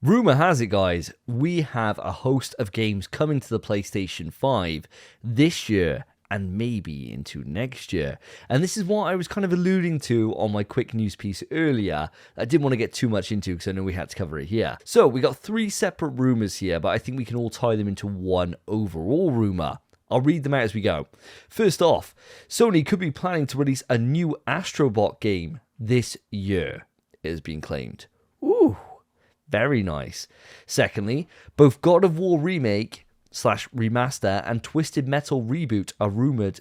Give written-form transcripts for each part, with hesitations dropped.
Rumor has it, guys, we have a host of games coming to the PlayStation 5 this year and maybe into next year. And this is what I was kind of alluding to on my quick news piece earlier. I didn't want to get too much into because I know we had to cover it here. So we got 3 separate rumors here, but I think we can all tie them into one overall rumor. I'll read them out as we go. First off, Sony could be planning to release a new AstroBot game this year, it has been claimed. Ooh. Very nice. Secondly, both God of War Remake / Remaster and Twisted Metal Reboot are rumored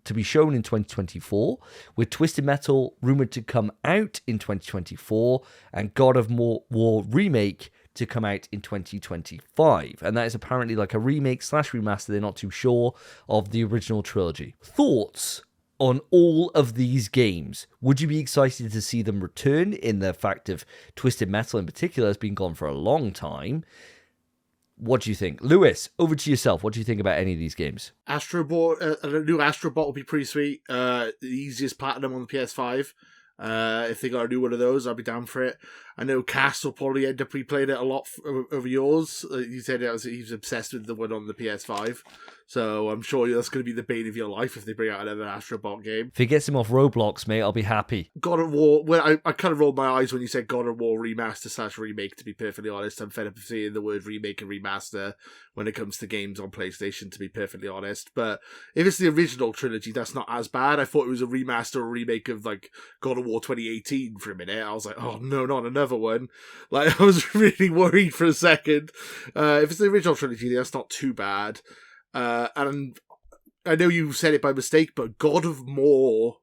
to be shown in 2024, with Twisted Metal rumored to come out in 2024 and God of War Remake to come out in 2025. And that is apparently like a remake / remaster, they're not too sure, of the original trilogy. Thoughts on all of these games? Would you be excited to see them return, in the fact of Twisted Metal in particular has been gone for a long time? What do you think? Lewis, over to yourself. What do you think about any of these games? AstroBot, a new AstroBot would be pretty sweet. The easiest platinum on the PS5. If they got a new one of those, I'll be down for it. I know Cass will probably end up replaying it a lot over yours. You said he's obsessed with the one on the PS5. So I'm sure that's going to be the bane of your life if they bring out another AstroBot game. If it gets him off Roblox, mate, I'll be happy. God of War, well, I kind of rolled my eyes when you said God of War Remaster / Remake, to be perfectly honest. I'm fed up of seeing the word remake and remaster when it comes to games on PlayStation, to be perfectly honest. But if it's the original trilogy, that's not as bad. I thought it was a remaster or remake of like God of War 2018 for a minute. I was like, oh no, not another one. Like, I was really worried for a second. If it's the original trilogy, that's not too bad. And I know you said it by mistake, but God of More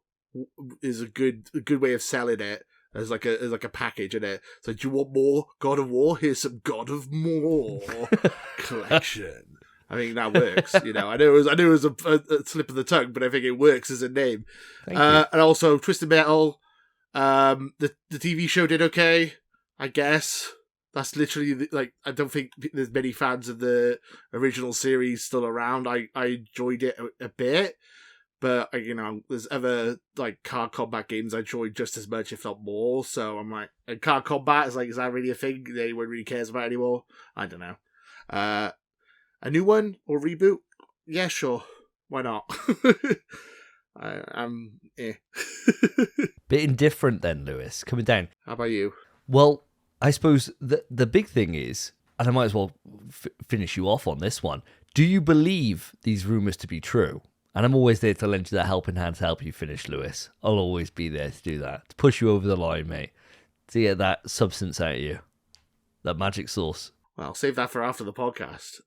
is a good way of selling it as like a package in it. So, do you want more God of War? Here's some God of More collection. I mean, that works. You know, I knew it was a slip of the tongue, but I think it works as a name. Thank you. And also Twisted Metal. The TV show did okay, I guess. That's literally, like, I don't think there's many fans of the original series still around. I enjoyed it a bit, but, you know, there's other, like, car combat games I enjoyed just as much, if not more. So I'm like, and car combat is is that really a thing that anyone really cares about anymore? I don't know. A new one or reboot? Yeah, sure. Why not? I'm Bit indifferent then, Lewis. Coming down. How about you? Well, I suppose the big thing is, and I might as well finish you off on this one, do you believe these rumours to be true? And I'm always there to lend you that helping hand to help you finish, Lewis. I'll always be there to do that, to push you over the line, mate, to get that substance out of you, that magic sauce. Well, I'll save that for after the podcast.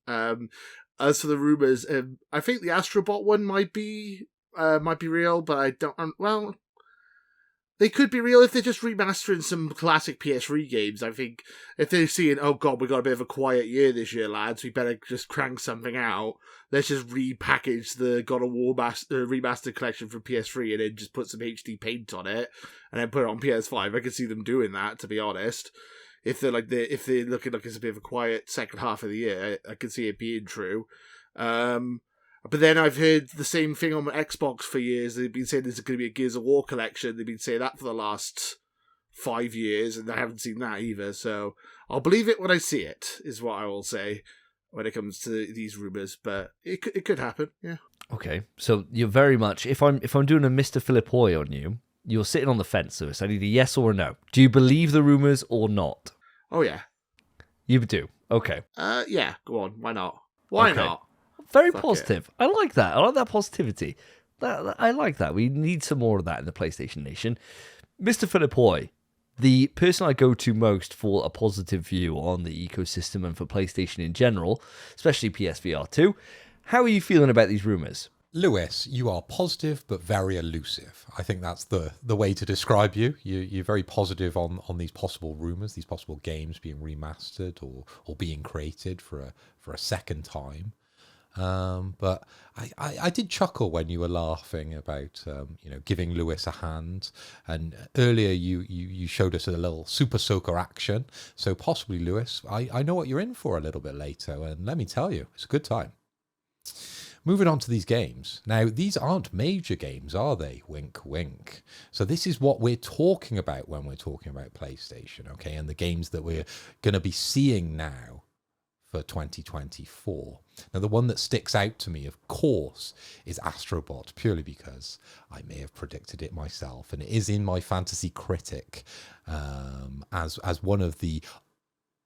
As for the rumours, I think the AstroBot one might be real, but I don't... well... They could be real if they're just remastering some classic PS3 games. I think if they're seeing, oh god, we got a bit of a quiet year this year, lads, we better just crank something out. Let's just repackage the God of War remastered collection from PS3 and then just put some HD paint on it and then put it on PS5. I could see them doing that, to be honest. If they're looking like it's a bit of a quiet second half of the year, I could see it being true. But then I've heard the same thing on Xbox for years. They've been saying there's going to be a Gears of War collection. They've been saying that for the last 5 years, and I haven't seen that either. So I'll believe it when I see it, is what I will say when it comes to these rumours. But it could happen, yeah. Okay, so you're very much, if I'm doing a Mr. Philippoy on you, you're sitting on the fence, Lewis. I need a yes or a no. Do you believe the rumours or not? Oh, yeah. You do? Okay. Yeah, go on. Why not? Why not? Very positive. I like that. I like that positivity. I like that. We need some more of that in the PlayStation Nation. Mr. Philippoy, the person I go to most for a positive view on the ecosystem and for PlayStation in general, especially PSVR 2, how are you feeling about these rumours? Lewis, you are positive but very elusive. I think that's the way to describe you. You're very positive on these possible rumours, these possible games being remastered or being created for a second time. But I did chuckle when you were laughing about giving Lewis a hand, and earlier you showed us a little Super Soaker action. So possibly, Lewis, I know what you're in for a little bit later, and let me tell you, it's a good time. Moving on to these games. Now, these aren't major games, are they? Wink, wink. So this is what we're talking about when we're talking about PlayStation, okay? And the games that we're going to be seeing now for 2024. Now, the one that sticks out to me, of course, is AstroBot, purely because I may have predicted it myself, and it is in my Fantasy Critic as one of the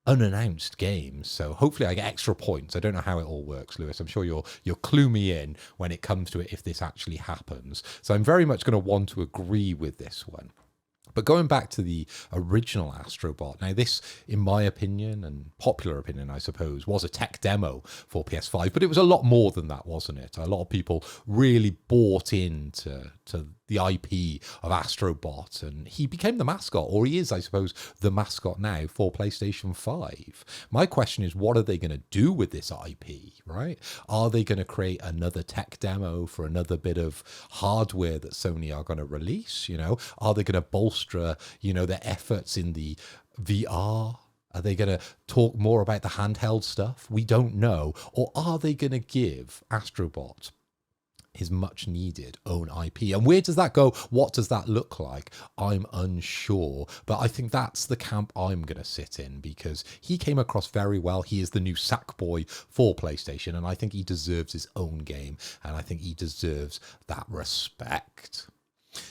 unannounced games. So hopefully I get extra points. I don't know how it all works, Lewis. I'm sure you'll clue me in when it comes to it if this actually happens. So I'm very much going to want to agree with this one. But going back to the original AstroBot, now this, in my opinion, and popular opinion, I suppose, was a tech demo for PS5, but it was a lot more than that, wasn't it? A lot of people really bought into the IP of AstroBot, and he became the mascot, or he is, I suppose, the mascot now for PlayStation 5. My question is, what are they going to do with this IP, right? Are they going to create another tech demo for another bit of hardware that Sony are going to release? You know, are they going to bolster, their efforts in the VR? Are they going to talk more about the handheld stuff? We don't know. Or are they going to give AstroBot his much needed own IP? And where does that go? What does that look like? I'm unsure, but I think that's the camp I'm going to sit in, because he came across very well. He is the new Sackboy for PlayStation, and I think he deserves his own game, and I think he deserves that respect.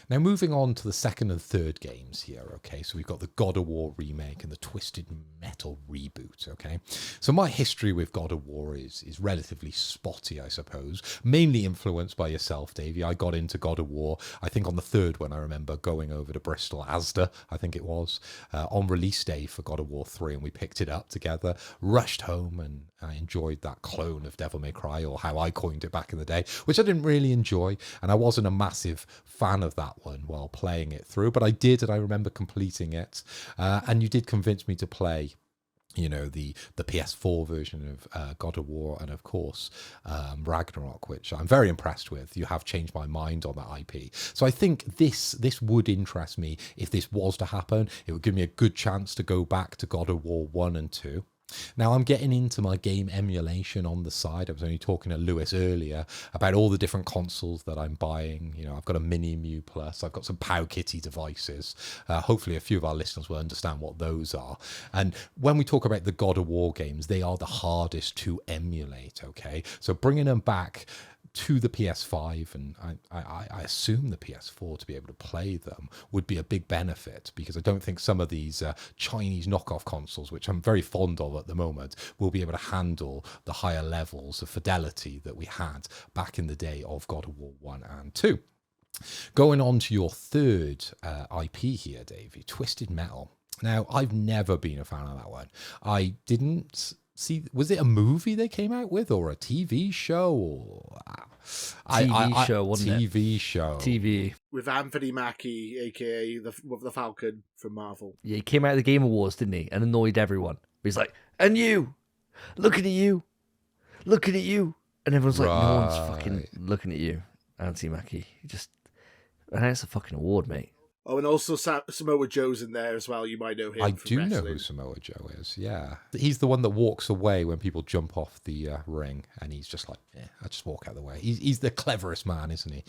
Now, moving on to the second and third games here, okay? So we've got the God of War remake and the Twisted Metal Reboot, okay? So my history with God of War is relatively spotty, I suppose, mainly influenced by yourself, Davey. I got into God of War, I think on the third one, I remember going over to Bristol, Asda, I think it was, on release day for God of War 3, and we picked it up together, rushed home, and I enjoyed that clone of Devil May Cry, or how I coined it back in the day, which I didn't really enjoy, and I wasn't a massive fan of that one while playing it through, but I did, and I remember completing it, and you did convince me to play the PS4 version of God of War, and of course Ragnarok, which I'm very impressed with. You have changed my mind on that IP, so I think this would interest me. If this was to happen, it would give me a good chance to go back to God of War 1 and 2. Now, I'm getting into my game emulation on the side. I was only talking to Lewis earlier about all the different consoles that I'm buying. I've got a Mini Mu Plus. I've got some Pow Kitty devices. Hopefully, a few of our listeners will understand what those are. And when we talk about the God of War games, they are the hardest to emulate, okay? So bringing them back to the PS5, and I assume the PS4, to be able to play them would be a big benefit, because I don't think some of these Chinese knockoff consoles, which I'm very fond of at the moment, will be able to handle the higher levels of fidelity that we had back in the day of God of War 1 and 2. Going on to your third IP here, Davey, Twisted Metal. Now, I've never been a fan of that one. I didn't see, was it a movie they came out with, or a TV show, or TV show, wasn't it? TV show. TV. With Anthony Mackie, aka the Falcon from Marvel. Yeah, he came out of the Game Awards, didn't he? And annoyed everyone. He's like, and you, looking at you, looking at you. And everyone's like, no one's fucking looking at you, Anthony Mackie. And that's a fucking award, mate. Oh, and also Samoa Joe's in there as well. You might know him. I from do wrestling. know who Samoa Joe is, yeah. He's the one that walks away when people jump off the ring, and he's just like, yeah, I just walk out of the way. He's the cleverest man, isn't he,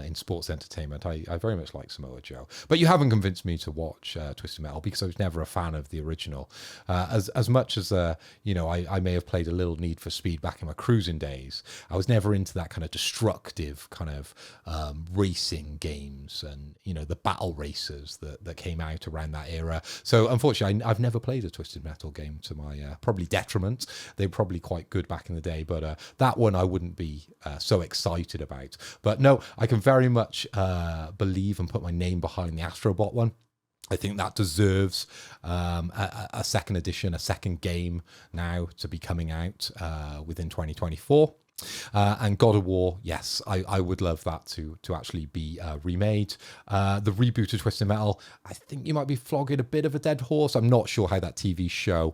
in sports entertainment. I very much like Samoa Joe. But you haven't convinced me to watch Twisted Metal, because I was never a fan of the original. As much as, I may have played a little Need for Speed back in my cruising days, I was never into that kind of destructive kind of racing games and, the battle races that came out around that era. So unfortunately, I've never played a Twisted Metal game, to my probably detriment. They were probably quite good back in the day, but that one I wouldn't be so excited about. But no, I can very much believe and put my name behind the AstroBot one. I think that deserves a second edition, a second game now to be coming out within 2024. And God of War, yes, I would love that to actually be remade. The reboot of Twisted Metal, I think you might be flogging a bit of a dead horse. I'm not sure how that TV show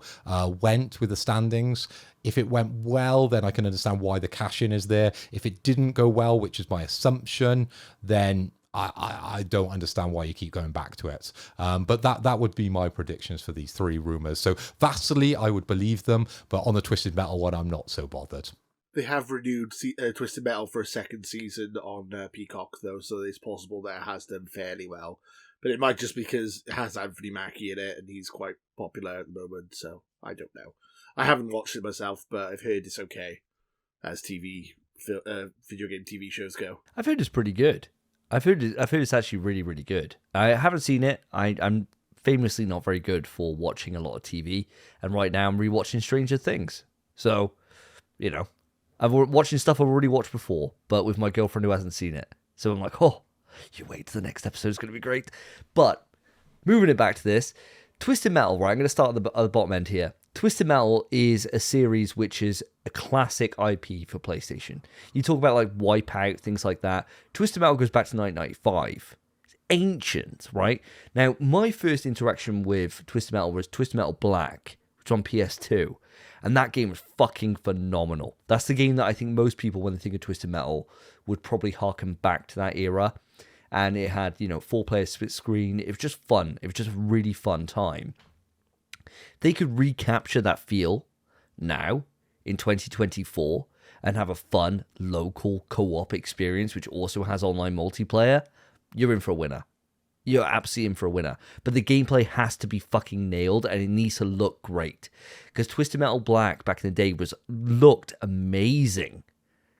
went with the standings. If it went well, then I can understand why the cash-in is there. If it didn't go well, which is my assumption, then I don't understand why you keep going back to it. But that would be my predictions for these three rumours. So vastly, I would believe them, but on the Twisted Metal one, I'm not so bothered. They have renewed Twisted Metal for a second season on Peacock, though, so it's possible that it has done fairly well. But it might just because it has Anthony Mackie in it, and he's quite popular at the moment, so I don't know. I haven't watched it myself, but I've heard it's okay as video game TV shows go. I've heard it's pretty good. I've heard it's actually really, really good. I haven't seen it. I'm famously not very good for watching a lot of TV, and right now I'm rewatching Stranger Things. So, you know, I'm watching stuff I've already watched before, but with my girlfriend who hasn't seen it. So I'm like, oh, you wait till the next episode, it's going to be great. But moving it back to this, Twisted Metal, right? I'm going to start at the bottom end here. Twisted Metal is a series which is a classic IP for PlayStation. You talk about like Wipeout, things like that. Twisted Metal goes back to 1995. It's ancient, right? Now, my first interaction with Twisted Metal was Twisted Metal Black, which was on PS2. And that game was fucking phenomenal. That's the game that I think most people, when they think of Twisted Metal, would probably harken back to that era. And it had, 4-player split screen. It was just fun. It was just a really fun time. They could recapture that feel now in 2024 and have a fun local co-op experience, which also has online multiplayer. You're in for a winner. You're absolutely in for a winner. But the gameplay has to be fucking nailed, and it needs to look great. Because Twisted Metal Black back in the day looked amazing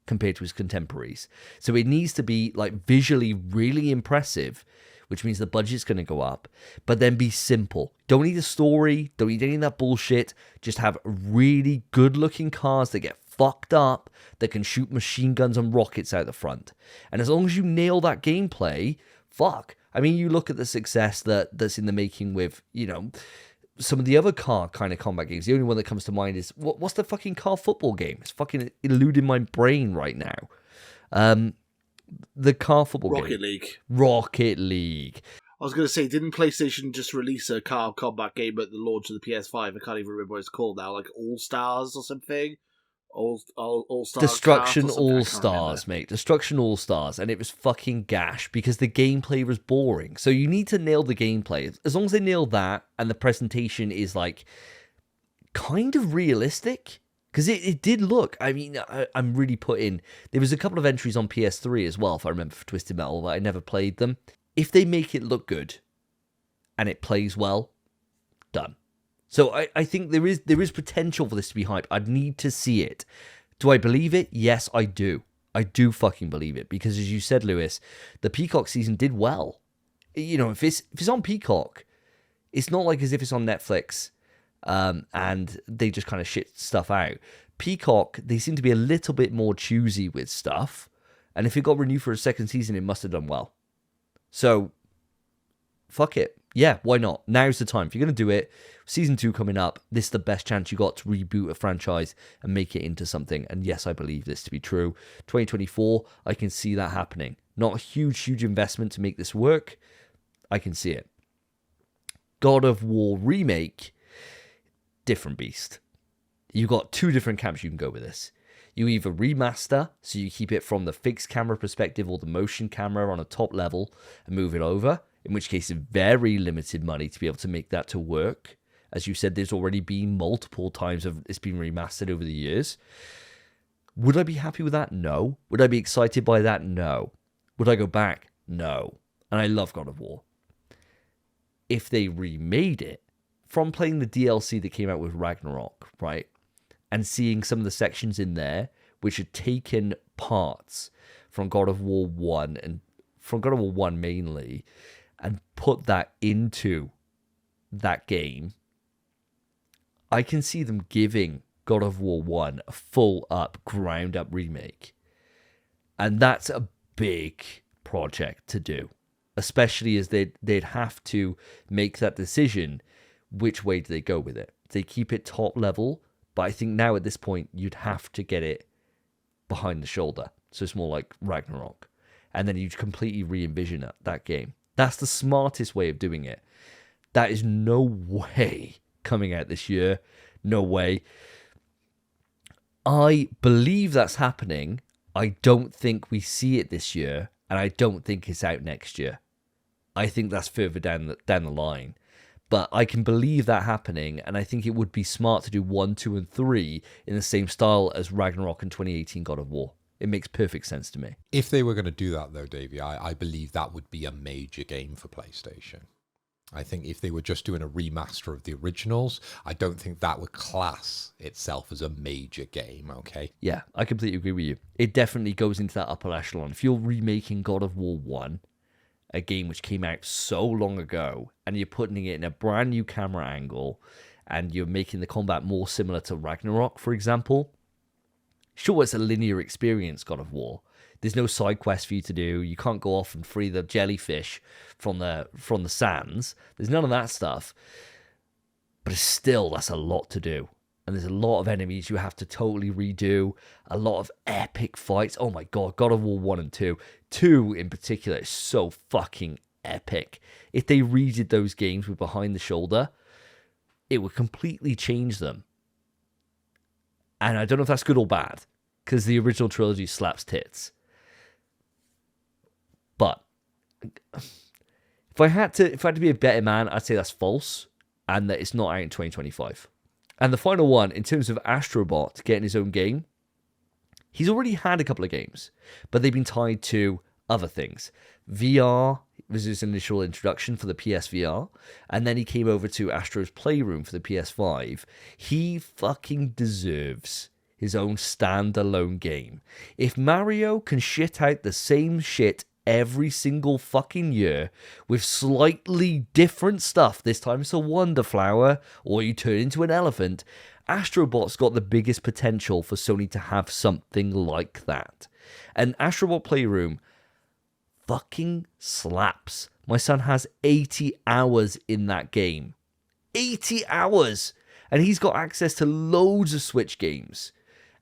compared to his contemporaries. So it needs to be like visually really impressive, which means the budget's going to go up, but then be simple. Don't need a story, don't need any of that bullshit. Just have really good looking cars that get fucked up, that can shoot machine guns and rockets out the front. And as long as you nail that gameplay, fuck. I mean, you look at the success that's in the making with, some of the other car kind of combat games. The only one that comes to mind is, what's the fucking car football game? It's fucking eluding my brain right now. The car football Rocket game. League. Rocket League. I was going to say, didn't PlayStation just release a car combat game at the launch of the PS5? I can't even remember what it's called now, like All Stars or something? All Stars. Destruction All Stars, mate. Destruction All Stars. And it was fucking gash because the gameplay was boring. So you need to nail the gameplay. As long as they nail that and the presentation is like kind of realistic. Because it did look, I mean, I'm really put in. There was a couple of entries on PS3 as well, if I remember, for Twisted Metal, but I never played them. If they make it look good and it plays well, done. So I think there is potential for this to be hype. I'd need to see it. Do I believe it? Yes, I do. I do fucking believe it. Because as you said, Lewis, the Peacock season did well. If it's on Peacock, it's not like as if it's on Netflix and they just kind of shit stuff out. Peacock, they seem to be a little bit more choosy with stuff. And if it got renewed for a second season, it must have done well. So, fuck it. Yeah, why not? Now's the time. If you're going to do it, season 2 coming up, this is the best chance you got to reboot a franchise and make it into something. And yes, I believe this to be true. 2024, I can see that happening. Not a huge investment to make this work. I can see it. God of War Remake, different beast. You've got 2 different camps you can go with this. You either remaster, so you keep it from the fixed camera perspective or the motion camera on a top level and move it over, in which case it's very limited money to be able to make that to work. As you said, there's already been multiple times of it's been remastered over the years. Would I be happy with that? No. Would I be excited by that? No. Would I go back? No. And I love God of War. If they remade it, from playing the DLC that came out with Ragnarok, right, and seeing some of the sections in there which had taken parts from God of War 1 and from God of War 1 mainly and put that into that game, I can see them giving God of War 1 a full up, ground up remake. And that's a big project to do, especially as they'd have to make that decision. Which way do they go with it? They keep it top level, but I think now at this point, you'd have to get it behind the shoulder. So it's more like Ragnarok. And then you completely re-envision that game. That's the smartest way of doing it. That is no way coming out this year. No way. I believe that's happening. I don't think we see it this year. And I don't think it's out next year. I think that's further down the line. But I can believe that happening, and I think it would be smart to do 1, 2, and 3 in the same style as Ragnarok and 2018 God of War. It makes perfect sense to me. If they were going to do that, though, Davey, I believe that would be a major game for PlayStation. I think if they were just doing a remaster of the originals, I don't think that would class itself as a major game, okay? Yeah, I completely agree with you. It definitely goes into that upper echelon. If you're remaking God of War 1, a game which came out so long ago, and you're putting it in a brand new camera angle, and you're making the combat more similar to Ragnarok, for example, sure, it's a linear experience, God of War. There's no side quest for you to do. You can't go off and free the jellyfish from the sands. There's none of that stuff. But still, that's a lot to do. And there's a lot of enemies you have to totally redo. A lot of epic fights. Oh my god, God of War 1 and 2. 2 in particular is so fucking epic. If they redid those games with behind the shoulder, it would completely change them. And I don't know if that's good or bad, because the original trilogy slaps tits. But if I had to be a better man, I'd say that's false, and that it's not out in 2025. And the final one, in terms of AstroBot getting his own game, he's already had a couple of games, but they've been tied to other things. VR was his initial introduction for the PSVR, and then he came over to Astro's Playroom for the PS5. He fucking deserves his own standalone game. If Mario can shit out the same shit every single fucking year with slightly different stuff, this time it's a wonder flower or you turn into an elephant, AstroBot's got the biggest potential for Sony to have something like that. And AstroBot Playroom fucking slaps. My son has 80 hours in that game. 80 hours! And he's got access to loads of Switch games.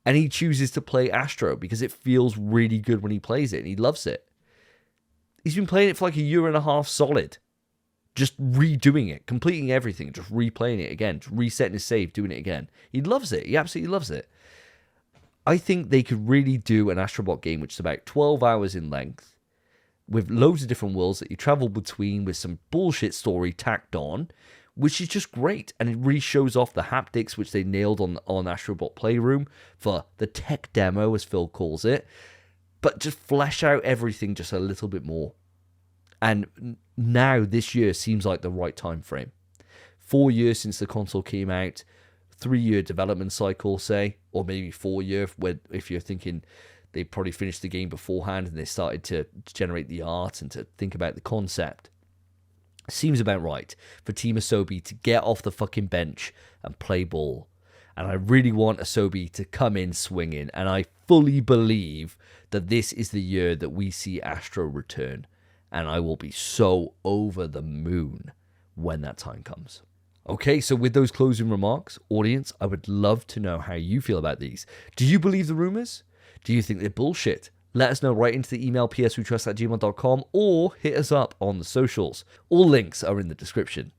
And he chooses to play Astro because it feels really good when he plays it, and he loves it. He's been playing it for like a year and a half solid. Just redoing it, completing everything, just replaying it again, just resetting his save, doing it again. He loves it. He absolutely loves it. I think they could really do an AstroBot game which is about 12 hours in length, with loads of different worlds that you travel between, with some bullshit story tacked on, which is just great. And it really shows off the haptics, which they nailed on AstroBot Playroom for the tech demo, as Phil calls it. But just flesh out everything just a little bit more. And now, this year, seems like the right time frame. 4 years since the console came out, 3-year development cycle, say, or maybe 4 year, if you're thinking they probably finished the game beforehand and they started to generate the art and to think about the concept. Seems about right for Team Asobi to get off the fucking bench and play ball. And I really want Asobi to come in swinging. And I fully believe that this is the year that we see Astro return. And I will be so over the moon when that time comes. Okay, so with those closing remarks, audience, I would love to know how you feel about these. Do you believe the rumors? Do you think they're bullshit? Let us know right into the email pswetrust@gmail.com or hit us up on the socials. All links are in the description.